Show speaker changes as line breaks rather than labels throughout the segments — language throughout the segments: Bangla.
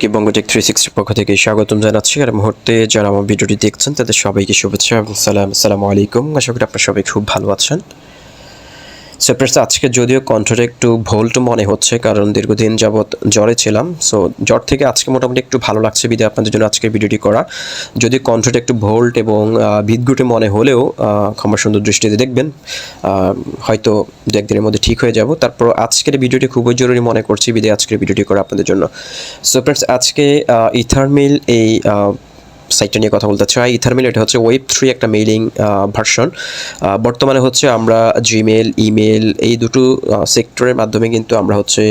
সবাইকে বঙ্গ টেক 360 পক্ষ থেকে স্বাগতম জানাচ্ছি। আর মুহূর্তে যারা আমার ভিডিওটি দেখছেন তাদের সবাইকে শুভেচ্ছা এবং আসসালামু আলাইকুম। আশা করি আপনারা সবাই খুব ভালো আছেন। সো ফ্রেন্ডস, আজকে যদিও কণ্ঠটা একটু ভোল্ট মনে হচ্ছে, কারণ দীর্ঘদিন যাবৎ জ্বরে ছিলাম। সো জ্বর থেকে আজকে মোটামুটি একটু ভালো লাগছে, বিধায় আপনাদের জন্য আজকের ভিডিওটি করা। যদি কণ্ঠটা একটু ভোল্ট এবং বিদঘুটে মনে হলেও ক্ষমা সুন্দর দৃষ্টিতে দেখবেন, হয়তো দু একদিনের মধ্যে ঠিক হয়ে যাব। তারপর আজকের ভিডিওটি খুবই জরুরি মনে করছি, বিধায় আজকের ভিডিওটি করা আপনাদের জন্য। সো ফ্রেন্ডস, আজকে EtherMail এই সাইটটা নিয়ে কথা বলতে চাই। EtherMail এটা হচ্ছে Web3 একটা মেইলিং ভার্সন। বর্তমানে হচ্ছে আমরা জিমেল, ইমেল এই দুটো সেক্টরের মাধ্যমে কিন্তু আমরা হচ্ছে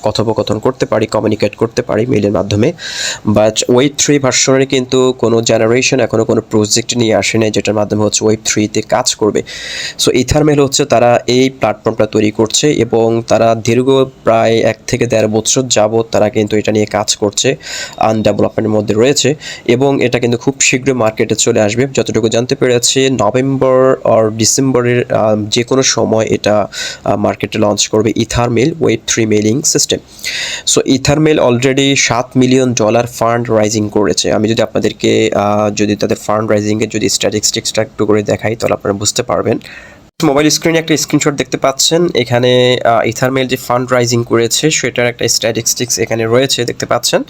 কথোপকথন করতে পারি, কমিউনিকেট করতে পারি মেইলের মাধ্যমে। বাট Web3 ভার্সনের কিন্তু কোনো জেনারেশন এখনও কোনো প্রজেক্ট নিয়ে আসে নাই যেটার মাধ্যমে হচ্ছে Web3-তে কাজ করবে। সো EtherMail হচ্ছে তারা এই প্ল্যাটফর্মটা তৈরি করছে এবং তারা দীর্ঘ প্রায় 1 থেকে 1.5 বছর যাবত তারা কিন্তু এটা নিয়ে কাজ করছে, ডেভেলপমেন্টের মধ্যে রয়েছে এবং এটা কিন্তু খুব শীঘ্রই মার্কেটে চলে আসবে। যতটুকু জানতে পেরেছি নভেম্বর আর ডিসেম্বরের যে কোনো সময় এটা মার্কেটে লঞ্চ করবে EtherMail Web3 mailing system. So EtherMail already $7 million fund rising করেছে। আমি যদি আপনাদেরকে যদি তাদের ফান্ড রাইজিংয়ের যদি স্ট্যাটিস্টিক্সটা একটু করে দেখাই তাহলে আপনারা বুঝতে পারবেন। মোবাইল স্ক্রিনে একটা স্ক্রিনশট দেখতে পাচ্ছেন, এখানে EtherMail যে ফান্ড রাইজিং করেছে সেটার একটা স্ট্যাটিস্টিক্স এখানে রয়েছে, দেখতে পাচ্ছেন।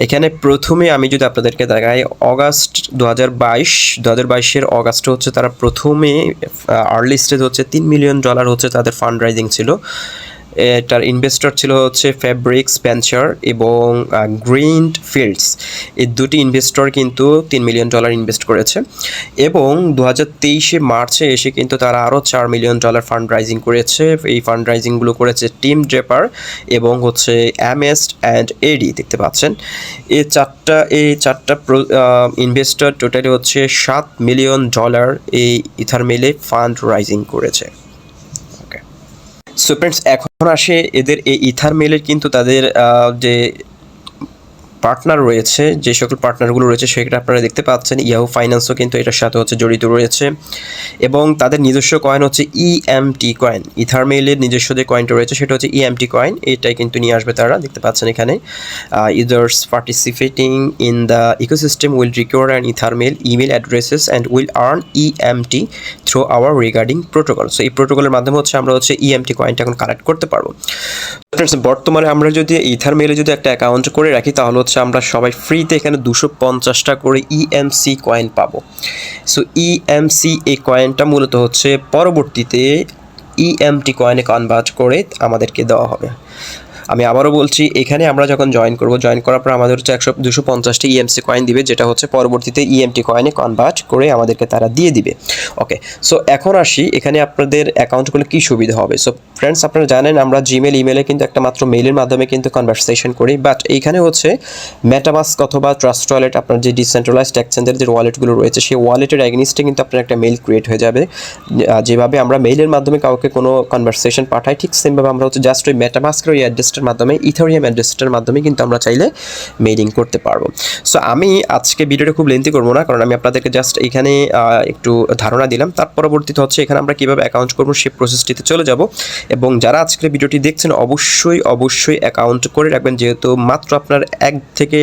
এখানে প্রথমে আমি যদি আপনাদেরকে দেখাই অগাস্ট 2022-এর অগাস্টে হচ্ছে তারা প্রথমে আর্লি স্টেজ হচ্ছে $3 মিলিয়ন হচ্ছে তাদের ফান্ড রাইজিং ছিল। এটার ইনভেস্টর ছিল হচ্ছে ফেব্রিক্স ভেঞ্চার এবং গ্রিন ফিল্ডস। এই দুটি ইনভেস্টর কিন্তু $3 মিলিয়ন ইনভেস্ট করেছে এবং 2023 মার্চে এসে কিন্তু তারা আরও $4 মিলিয়ন ফান্ড রাইজিং করেছে। এই ফান্ড রাইজিংগুলো করেছে টিম ড্রেপার এবং হচ্ছে MS অ্যান্ড AD, দেখতে পাচ্ছেন। এই চারটা ইনভেস্টর টোটালি হচ্ছে $7 মিলিয়ন এই EtherMail-এ ফান্ড রাইজিং করেছে। সো ফ্রেন্ডস, এখন আসে এদের এই EtherMail-এর কিন্তু তাদের যে পার্টনার রয়েছে, যে সকল পার্টনারগুলো রয়েছে সেটা আপনারা দেখতে পাচ্ছেন। ইয়াহু ফাইন্যান্সও কিন্তু এটার সাথে হচ্ছে জড়িত রয়েছে এবং তাদের নিজস্ব কয়েন হচ্ছে EMT কয়েন। EtherMail-এর নিজস্ব যে কয়েনটা রয়েছে সেটা হচ্ছে EMT কয়েন, এটাই কিন্তু নিয়ে আসবে তারা, দেখতে পাচ্ছেন এখানে। Users participating in the ecosystem will require an EtherMail email addresses and will earn EMT through hour regarding protocol. So এই প্রোটোকলের মাধ্যমে হচ্ছে আমরা হচ্ছে EMT কয়েনটা এখন কালেক্ট করতে পারবো। বর্তমানে আমরা যদি EtherMail-এ যদি একটা অ্যাকাউন্ট করে রাখি তাহলে হচ্ছে আমরা সবাই ফ্রিতে এখানে 250টা করে EMC কয়েন পাবো। সো EMC এই কয়েনটা মূলত হচ্ছে পরবর্তীতে EMT কয়েনে কনভার্ট করে আমাদেরকে দেওয়া হবে। আমি আবারও বলছি, এখানে আমরা যখন জয়েন করার পর আমাদের হচ্ছে 250টা EMC কয়েন দিবে, যেটা হচ্ছে পরবর্তীতে EMT কয়েনে কনভার্ট করে আমাদেরকে তারা দিয়ে দিবে। ওকে, সো এখন আসি এখানে আপনাদের অ্যাকাউন্টগুলো কী সুবিধা হবে। সো ফ্রেন্ডস, আপনারা জানেন আমরা জিমেল, ইমেলে কিন্তু একটা মাত্র মেইলের মাধ্যমে কিন্তু কনভারসেশন করি, বাট এইখানে হচ্ছে মেটামাস্ক অথবা ট্রাস্ট ওয়ালেট, আপনার যে ডিসেন্ট্রালাইজড এক্সচেঞ্জের যে ওয়ালেটগুলো রয়েছে সেই ওয়ালেটের এগেইনস্টে কিন্তু আপনার একটা মেইল ক্রিয়েট হয়ে যাবে। যেভাবে আমরা মেইলের মাধ্যমে কাউকে কোনো কনভারসেশন পাঠাই, ঠিক সেমভাবে আমরা হচ্ছে জাস্ট ওই মেটামাস্কের ওই অ্যাড্রেসটার মাধ্যমে, ইথেরিয়াম অ্যাড্রেসটার মাধ্যমে কিন্তু আমরা চাইলে মেইলিং করতে পারবো। সো আমি আজকে ভিডিওটা খুব লেন্থি করবো না, কারণ আমি আপনাদেরকে জাস্ট এখানে একটু ধারণা দিলাম। তার পরবর্তীতে হচ্ছে এখানে আমরা কীভাবে অ্যাকাউন্ট করবো সেই প্রসেসটিতে চলে যাব এবং যারা আজকের ভিডিওটি দেখছেন অবশ্যই অ্যাকাউন্ট করে রাখবেন, যেহেতু মাত্র আপনার 1 থেকে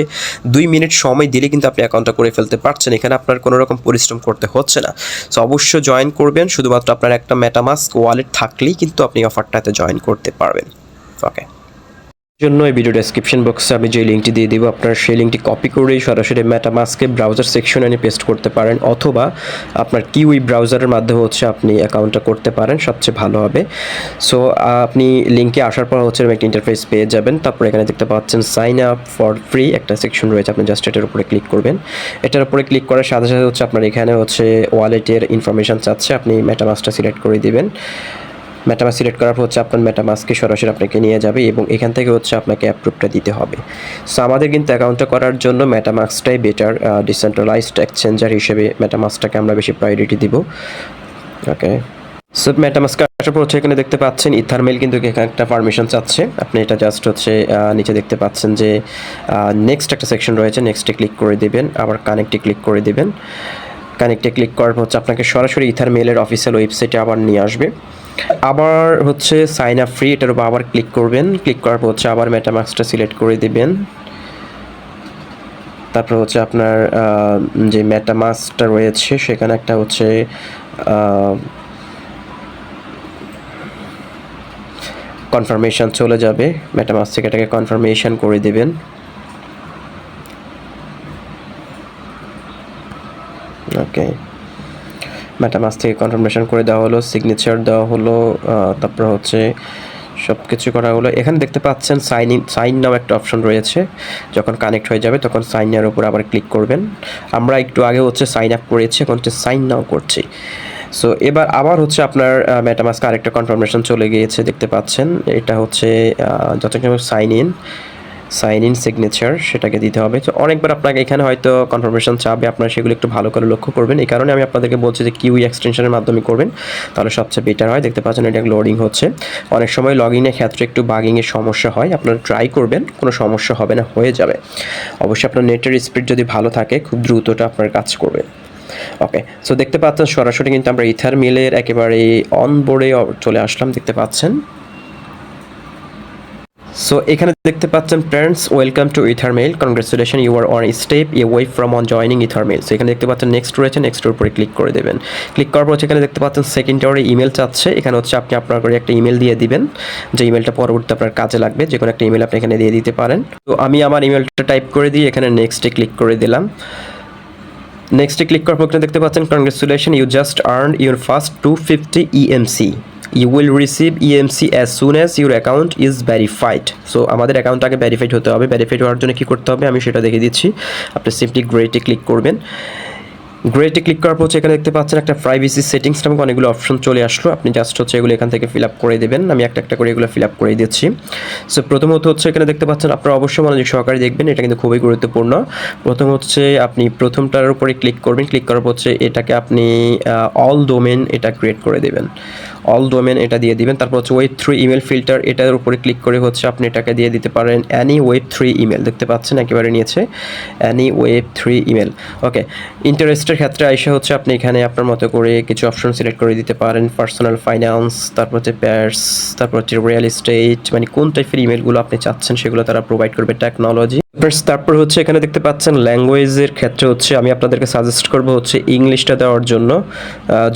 2 মিনিট সময় দিলে কিন্তু আপনি অ্যাকাউন্টটা করে ফেলতে পারছেন। এখানে আপনার কোনো রকম পরিশ্রম করতে হচ্ছে না। সো অবশ্যই জয়েন করবেন, শুধুমাত্র আপনার একটা মেটামাস্ক ওয়ালেট থাকলেই কিন্তু আপনি অফারটাতে জয়েন করতে পারবেন। ওকে, জন্য এই ভিডিও ডেসক্রিপশন বক্সে আমি যে লিঙ্কটি দিয়ে দিব, আপনারা সেই লিঙ্কটি কপি করেই সরাসরি মেটামাস্কে ব্রাউজার সেকশনে এনে পেস্ট করতে পারেন, অথবা আপনার কিউই ব্রাউজারের মাধ্যমে হচ্ছে আপনি অ্যাকাউন্টটা করতে পারেন, সবচেয়ে ভালো হবে। সো আপনি লিঙ্কে আসার পর হচ্ছে একটা ইন্টারফেস পেয়ে যাবেন। তারপর এখানে দেখতে পাচ্ছেন সাইন আপ ফর ফ্রি একটা সেকশন রয়েছে, আপনি জাস্ট এটার উপরে ক্লিক করবেন। এটার উপরে ক্লিক করার সাথে সাথে হচ্ছে আপনার এখানে হচ্ছে ওয়ালেটের ইনফরমেশান চাচ্ছে, আপনি মেটামাস্কটা সিলেক্ট করে দিবেন। মেটামাস্ক সিলেক্ট করার পর হচ্ছে আপনার মেটামাস্কে সরাসরি আপনাকে নিয়ে যাবে এবং এখান থেকে হচ্ছে আপনাকে অ্যাপ্রুভটা দিতে হবে। সো আমাদের কিন্তু অ্যাকাউন্টটা করার জন্য মেটামাস্কটাই বেটার, ডিসেন্ট্রালাইজড এক্সচেঞ্জার হিসেবে মেটামাস্কটাকে আমরা বেশি প্রায়োরিটি দিব। ওকে, সো মেটামাস্ক আসার পর হচ্ছে এখানে দেখতে পাচ্ছেন EtherMail কিন্তু এখানে একটা পারমিশন চাচ্ছে, আপনি এটা জাস্ট হচ্ছে নিচে দেখতে পাচ্ছেন যে নেক্সট একটা সেকশন রয়েছে, নেক্সটে ক্লিক করে দেবেন, আবার কানেক্টে ক্লিক করে দেবেন। কানেক্টে ক্লিক করার পর হচ্ছে আপনাকে সরাসরি EtherMail-এর অফিসিয়াল ওয়েবসাইটে আবার নিয়ে আসবে। আবার হচ্ছে সাইন আপ ফ্রি, এটার উপর আবার ক্লিক করবেন। ক্লিক করার পর হচ্ছে আবার মেটামাস্কটা সিলেক্ট করে দেবেন। তারপর হচ্ছে আপনার যে মেটামাস্কটা রয়েছে সেখানে একটা হচ্ছে কনফার্মেশন চলে যাবে, মেটামাস্ক থেকে এটাকে কনফার্মেশন করে দেবেন। ওকে, মেটামাস্ক থেকে কনফার্মেশন করে দেওয়া হলো, সিগনেচার দেওয়া হলো, তারপর হচ্ছে সব কিছু করা হলো। এখানে দেখতে পাচ্ছেন সাইন নাও একটা অপশন রয়েছে, যখন কানেক্ট হয়ে যাবে তখন সাইন নাওর উপর আবার ক্লিক করবেন। আমরা একটু আগে হচ্ছে সাইন আপ করেছি, এখন হচ্ছে সাইন নাও করছি। সো এবার আবার হচ্ছে আপনার মেটামাস্কে আরেকটা কনফার্মেশন চলে গিয়েছে, দেখতে পাচ্ছেন। এটা হচ্ছে যতক্ষণ সাইন ইন সিগনেচার সেটাকে দিতে হবে। তো অনেকবার আপনাকে এখানে হয়তো কনফার্মেশন চাবে, আপনারা সেগুলো একটু ভালো করে লক্ষ্য করবেন। এই কারণে আমি আপনাদেরকে বলছি যে কিউই এক্সটেনশনের মাধ্যমে করবেন, তাহলে সবচেয়ে বেটার হয়। দেখতে পাচ্ছেন এটা লোডিং হচ্ছে, অনেক সময় লগ ইনের ক্ষেত্রে একটু বাগিংয়ের সমস্যা হয়, আপনারা ট্রাই করবেন, কোনো সমস্যা হবে না, হয়ে যাবে। অবশ্যই আপনার নেটের স্পিড যদি ভালো থাকে খুব দ্রুতটা আপনার কাজ করবে। ওকে, সো দেখতে পাচ্ছেন সরাসরি কিন্তু আমরা ইথারমেলের একেবারে অন বোর্ডে চলে আসলাম, দেখতে পাচ্ছেন। সো এখানে দেখতে পাচ্ছেন friends, welcome to EtherMail, congratulation, you are one step away from on joining EtherMail। So এখানে দেখতে পাচ্ছেন নেক্সট রয়েছে, নেক্সটের উপরে ক্লিক করে দেবেন। ক্লিক করার পর এখানে দেখতে পাচ্ছেন সেকেন্ডারি ইমেল চাচ্ছে, এখানে হচ্ছে আপনি আপনার করে একটা ইমেল দিয়ে দিবেন, যে ইমেলটা পরবর্তীতে আপনার কাজে লাগবে, যে কোনো একটা ইমেল আপনি এখানে দিয়ে দিতে পারেন। তো আমি আমার ইমেলটা টাইপ করে দিয়ে এখানে নেক্সটে ক্লিক করে দিলাম। নেক্সটে ক্লিক করার পর দেখতে পাচ্ছেন congratulation, you just earned your first 250 EMC, you will receive EMC as soon as your account is verified. So আমাদের অ্যাকাউন্টটাকে ভেরিফাইড হতে হবে, ভেরিফাইড হওয়ার জন্য কী করতে হবে আমি সেটা দেখিয়ে দিচ্ছি। আপনি সিম্পলি গ্রেটে ক্লিক করবেন। গ্রেটে ক্লিক করার পর এখানে দেখতে পাচ্ছেন একটা প্রাইভেসি সেটিংস নামক অনেকগুলো অপশন চলে আসলো, আপনি জাস্ট হচ্ছে এগুলো এখান থেকে ফিল আপ করে দেবেন। আমি একটা একটা করে এগুলো ফিল আপ করে দিচ্ছি। সো প্রথমত হচ্ছে এখানে দেখতে পাচ্ছেন, আপনারা অবশ্যই মনোযোগ সহকারে দেখবেন, এটা কিন্তু খুবই গুরুত্বপূর্ণ। প্রথম হচ্ছে আপনি প্রথমটার উপরে ক্লিক করবেন, ক্লিক করার পর হচ্ছে এটাকে আপনি অল ডোমেন এটা ক্রিয়েট করে দেবেন, অল ডোমেন এটা দিয়ে দিবেন। তারপর হচ্ছে Web3 ইমেল ফিল্টার, এটার উপরে ক্লিক করে হচ্ছে আপনি এটাকে দিয়ে দিতে পারেন অ্যানি Web3 ইমেল, দেখতে পাচ্ছেন একেবারে নিয়েছে অ্যানি Web3 ইমেল। ওকে, ইন্টারেস্টের ক্ষেত্রে আইসা হচ্ছে আপনি এখানে আপনার মতো করে কিছু অপশন সিলেক্ট করে দিতে পারেন, পার্সোনাল ফাইন্যান্স, তারপর হচ্ছে পেয়ার্স, তারপর হচ্ছে রিয়েল এস্টেট, মানে কোন টাইপের ইমেলগুলো আপনি চাচ্ছেন সেগুলো তারা প্রোভাইড করবে, টেকনোলজি। তারপর হচ্ছে এখানে দেখতে পাচ্ছেন ল্যাঙ্গুয়েজের ক্ষেত্রে হচ্ছে আমি আপনাদেরকে সাজেস্ট করবো হচ্ছে ইংলিশটা দেওয়ার জন্য,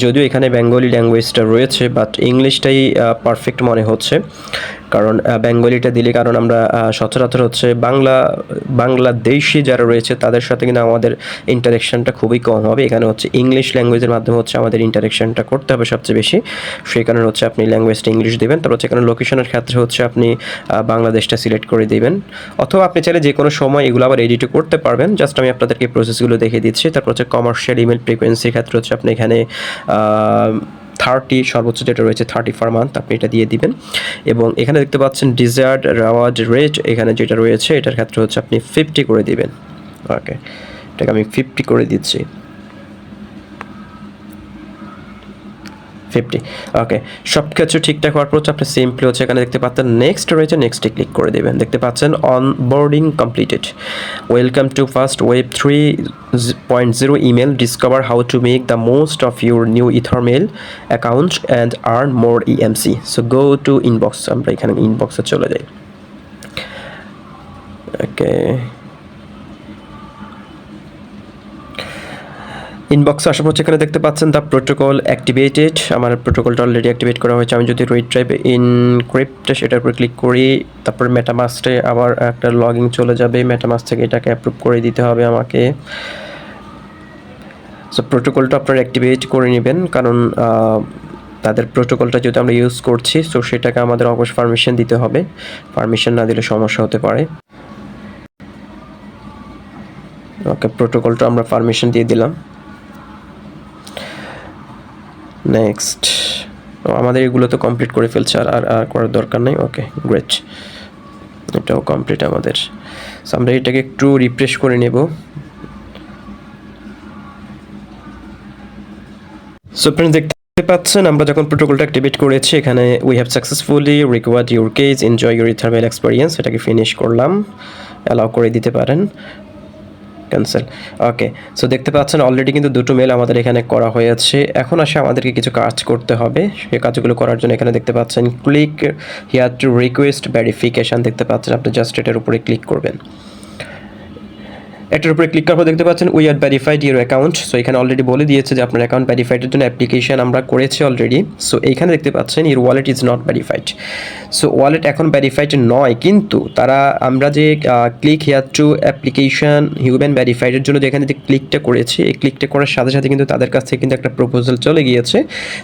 যদিও এখানে বেঙ্গলি ল্যাঙ্গুয়েজটা রয়েছে, বাট ইংলিশটাই পারফেক্ট মনে হচ্ছে। কারণ বেঙ্গলিটা দিলে, কারণ আমরা সচরাচর হচ্ছে বাংলাদেশি যারা রয়েছে তাদের সাথে কিন্তু আমাদের ইন্টারেকশনটা খুবই কম হবে, এখানে হচ্ছে ইংলিশ ল্যাঙ্গুয়েজের মাধ্যমে হচ্ছে আমাদের ইন্টারেকশনটা করতে হবে সবচেয়ে বেশি, সেই কারণে হচ্ছে আপনি ল্যাঙ্গুয়েজটা ইংলিশ দেবেন। তারপর হচ্ছে এখানে লোকেশনের ক্ষেত্রে হচ্ছে আপনি বাংলাদেশটা সিলেক্ট করে দেবেন, অথবা আপনি চাইলে যে কোনো সময় এগুলো আবার এডিটও করতে পারবেন, জাস্ট আমি আপনাদেরকে প্রসেসগুলো দেখিয়ে দিচ্ছি। তারপর হচ্ছে কমার্শিয়াল ইমেল ফ্রিকোয়েন্সির ক্ষেত্রে হচ্ছে আপনি এখানে 30 সর্বোচ্চ যেটা রয়েছে 30 পার মান্থ আপনি এটা দিয়ে দিবেন। এবং এখানে দেখতে পাচ্ছেন ডিজায়ার্ড রেওয়ার্ড রেট, এখানে যেটা রয়েছে এটার ক্ষেত্রে হচ্ছে আপনি 50 করে দিবেন। ওকে, এটাকে আমি 50 করে দিচ্ছি, 50। ওকে, সব কিছু ঠিকঠাক হওয়ার পর আপনি সিম্পলি হচ্ছে এখানে দেখতে পাচ্ছেন নেক্সট রয়েছে, নেক্সটে ক্লিক করে দেবেন। দেখতে পাচ্ছেন onboarding completed, welcome to first web 3.0 email, discover how to make the most of your new EtherMail account and earn more EMC। So go to inbox, আমরা এখানে ইনবক্সে চলে যাই। ওকে, ইনবক্সে আসার পর এখানে দেখতে পাচ্ছেন দ্য প্রোটোকল অ্যাক্টিভেটেড, আমার প্রোটোকলটা অলরেডি অ্যাক্টিভেট করা হয়েছে। আমি যদি রিট্রাইভ ইনক্রিপ্ট সেটার উপর ক্লিক করি, তারপর মেটামাস্কে আবার একটা লগইন চলে যাবে, মেটামাস্ক থেকে এটাকে অ্যাপ্রুভ করে দিতে হবে আমাকে। সো প্রোটোকলটা আপনারা অ্যাক্টিভেট করে নেবেন, কারণ তাদের প্রোটোকলটা যেহেতু আমরা ইউজ করছি, সো সেটাকে আমাদের অবশ্যই পারমিশন দিতে হবে, পারমিশন না দিলে সমস্যা হতে পারে। ওকে, প্রোটোকলটা আমরা পারমিশন দিয়ে দিলাম। নেক্সট, আমাদের এগুলো তো কমপ্লিট করে ফেলছে, আর করার দরকার নেই। ওকে, গ্রেট, এটাও কমপ্লিট আমাদের। সো আমরা এটাকে একটু রিফ্রেশ করে নেব। সো ফ্রেন্ডস, দেখতে পাচ্ছেন আমরা যখন প্রোটোকলটা অ্যাক্টিভেট করেছি, এখানে we have successfully recovered your case, enjoy your EtherMail experience, এটাকে ফিনিশ করলাম, অ্যালাউ করে দিতে পারেন, ক্যান্সেল। ওকে, সো দেখতে পাচ্ছেন অলরেডি কিন্তু দুটো মেল আমাদের এখানে করা হয়েছে। এখন আসে আমাদেরকে কিছু কাজ করতে হবে, সেই কাজগুলো করার জন্য এখানে দেখতে পাচ্ছেন click here to request verification, দেখতে পাচ্ছেন আপনি জাস্ট এটার উপরে ক্লিক করবেন। এটার উপরে ক্লিক করার পর দেখতে পাচ্ছেন we are verified your account. So এখানে অলরেডি বলে দিয়েছে যে আপনার অ্যাকাউন্ট ভেরিফাইডের জন্য অ্যাপ্লিকেশন আমরা করেছি অলরেডি। সো এইখানে দেখতে পাচ্ছেন your wallet is not verified. So wallet এখন ভেরিফাইড নয়, কিন্তু আমরা যে click here to application human ভেরিফাইডের জন্য যেখানে যে ক্লিকটা করেছি, এই ক্লিকটা করার সাথে সাথে কিন্তু তাদের কাছ থেকে কিন্তু একটা প্রপোজাল চলে গিয়েছে।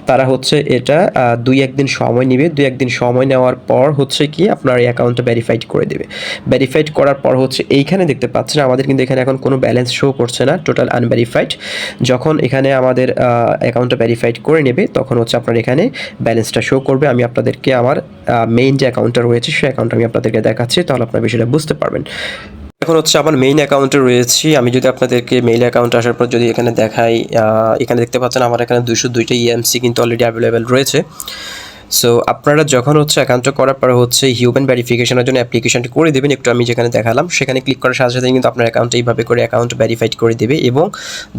তারা হচ্ছে এটা 2-1 দিন সময় নেবে। 2-1 দিন সময় নেওয়ার পর হচ্ছে কি আপনার এই অ্যাকাউন্টটা ভেরিফাইড করে দেবে। ভেরিফাইড করার পর হচ্ছে এইখানে দেখতে পাচ্ছেন আমাদের কিন্তু এখানে এখন কোনো ব্যালেন্স শো করছে না, টোটাল আনভেরিফাইড। যখন এখানে আমাদের অ্যাকাউন্টটা ভেরিফাইড করে নেবে তখন হচ্ছে আপনার এখানে ব্যালেন্সটা শো করবে। আমি আপনাদেরকে আমার মেইন যে অ্যাকাউন্টটা রয়েছে সেই অ্যাকাউন্টটা আমি আপনাদেরকে দেখাচ্ছি, তাহলে আপনারা বিষয়টা বুঝতে পারবেন। এখন হচ্ছে আমার মেইন অ্যাকাউন্টে রয়েছি। আমি যদি আপনাদেরকে মেইল অ্যাকাউন্টে আসার পর যদি এখানে দেখাই, এখানে দেখতে পাচ্ছেন আমার এখানে 202টা ইএমসি কিন্তু অলরেডি অ্যাভেলেবেল রয়েছে। সো আপনারা যখন হচ্ছে অ্যাকাউন্টটা করার পরে হচ্ছে হিউম্যান ভেরিফিকেশনের জন্য অ্যাপ্লিকেশনটা করে দেবেন, একটু আমি যেখানে দেখালাম সেখানে ক্লিক করার সাথে সাথে কিন্তু আপনার অ্যাকাউন্টে এইভাবে করে অ্যাকাউন্ট ভেরিফাইড করে দেবে এবং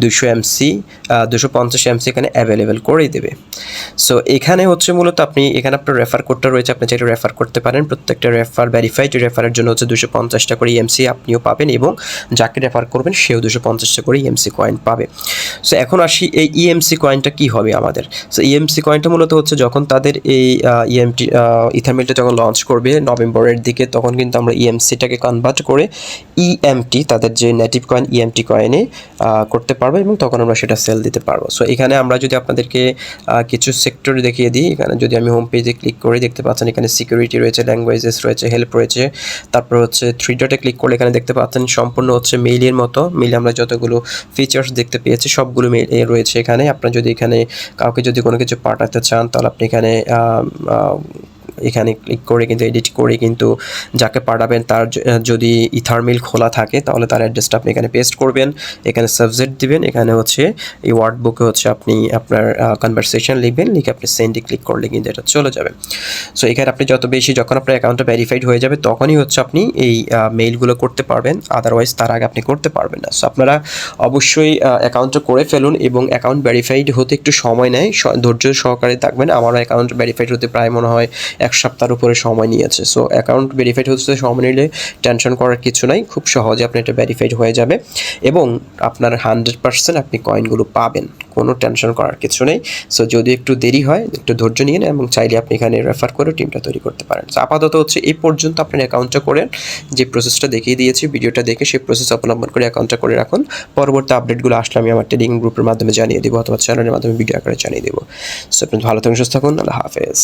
250 এমসি এখানে অ্যাভেলেবেল করে দেবে। সো এখানে হচ্ছে মূলত এখানে আপনার রেফার কোডটা রয়েছে, আপনি চাইলে রেফার করতে পারেন। প্রত্যেকটা ভেরিফাইড রেফারের জন্য হচ্ছে 250টা করে ইএমসি আপনিও পাবেন এবং যাকে রেফার করবেন সেও 250টা করে ইএমসি কয়েন পাবে। সো এখন আসি এই ইএমসি কয়েনটা কী হবে আমাদের। সো ইএমসি কয়েনটা মূলত হচ্ছে যখন তাদের এই ইথারমেলটা যখন লঞ্চ করবে নভেম্বরের দিকে, তখন কিন্তু আমরা ইএমসিটাকে কনভার্ট করে ইএমটি তাদের যে নেটিভ কয়েন ইএমটি কয়েনে করতে পারবো এবং তখন আমরা সেটা সেল দিতে পারবো। সো এখানে আমরা যদি আপনাদেরকে কিছু সেক্টর দেখিয়ে দিই, এখানে যদি আমি হোম পেজে ক্লিক করে দেখতে পাচ্ছেন এখানে সিকিউরিটি রয়েছে, ল্যাঙ্গুয়েজেস রয়েছে, হেল্প রয়েছে, তারপর হচ্ছে 3 ডটে ক্লিক করলে এখানে দেখতে পাচ্ছেন সম্পূর্ণ হচ্ছে মেইলের মতো মেইলে আমরা যতগুলো ফিচার্স দেখতে পেয়েছি সবগুলো মেইল রয়েছে এখানে। আপনার যদি এখানে কাউকে যদি কোনো কিছু পাঠাতে চান তাহলে আপনি এখানে ক্লিক করে কিন্তু এডিট করে কিন্তু যাকে পাঠাবেন তার যদি ইথারমেল খোলা থাকে তাহলে তার অ্যাড্রেসটা আপনি এখানে পেস্ট করবেন, এখানে সাবজেক্ট দিবেন, এখানে হচ্ছে এই ওয়ার্ড বুকে হচ্ছে আপনি আপনার কনভারসেশন লিখবেন, লিখে আপনি সেন্ডে ক্লিক করলে কিন্তু এটা চলে যাবে। সো এখানে আপনি যত বেশি যখন আপনার অ্যাকাউন্টটা ভেরিফাইড হয়ে যাবে তখনই হচ্ছে আপনি এই মেইলগুলো করতে পারবেন, আদারওয়াইজ তার আগে আপনি করতে পারবেন না। সো আপনারা অবশ্যই অ্যাকাউন্টটা করে ফেলুন এবং অ্যাকাউন্ট ভেরিফাইড হতে একটু সময় নেয়, ধৈর্য সহকারে থাকবেন। আমারও অ্যাকাউন্ট ভেরিফাইড হতে প্রায় মনে হয় 1 সপ্তাহের উপরে সময় নিয়েছে। সো অ্যাকাউন্ট ভেরিফাইড হতে সময় নিলে টেনশন করার কিছু নাই, খুব সহজে আপনি এটা ভেরিফাইড হয়ে যাবে এবং আপনার 100% আপনি কয়েনগুলো পাবেন, কোনো টেনশন করার কিছু নেই। সো যদি একটু দেরি হয় একটু ধৈর্য নিন এবং চাইলে আপনি এখানে রেফার করে টিমটা তৈরি করতে পারেন। সো আপাতত হচ্ছে এই পর্যন্ত আপনার অ্যাকাউন্টটা করেন, যে প্রসেসটা দেখিয়ে দিয়েছি ভিডিওটা দেখে সেই প্রসেস অবলম্বন করে অ্যাকাউন্টটা করে রাখুন। পরবর্তী আপডেটগুলো আসলে আমি আমার টেলিগ্রাম গ্রুপের মাধ্যমে জানিয়ে দেবো অথবা চ্যানেলের মাধ্যমে ভিডিও আকারে জানিয়ে দেবো। সো আপনি ভালো থাকুন, সুস্থ থাকুন, আল্লাহ হাফেজ।